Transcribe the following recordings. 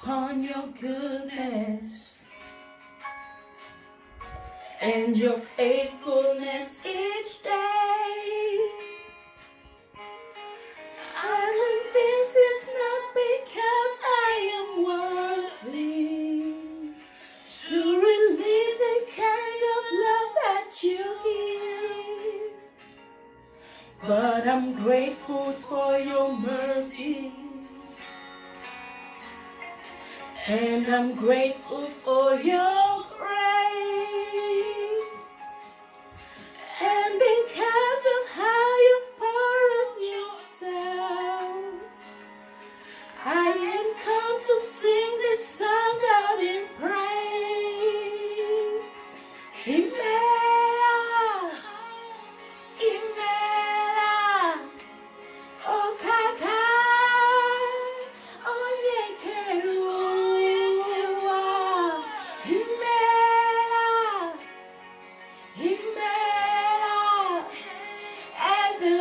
upon your goodness and your faithfulness each day. I confess it's not because I am worthy to receive the kind of love that you give, but I'm grateful for your mercy, and I'm grateful for your grace, and because of how you poured out yourself, I have come to sing this song out in praise. Imela, Imela, oh kaka, oh yekerua. Imela, Imela, as a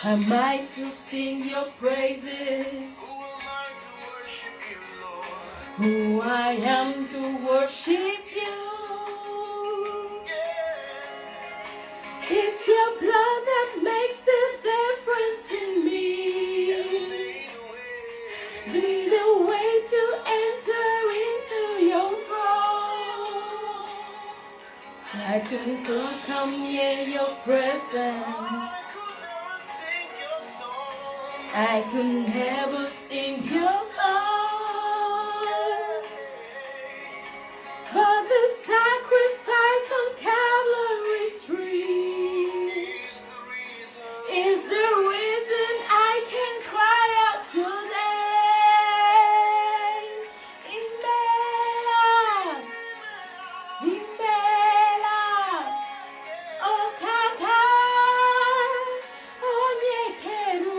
am I to sing your praises? Who I am to worship you? It's your blood that makes the difference in me. The way to enter into your throne. I couldn't come near your presence. I could never sing your song, but the sacrifice on Calvary's tree is the reason I can cry out today. Imela, Imela, oh kaka, oh nyekeru.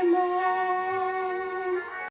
More.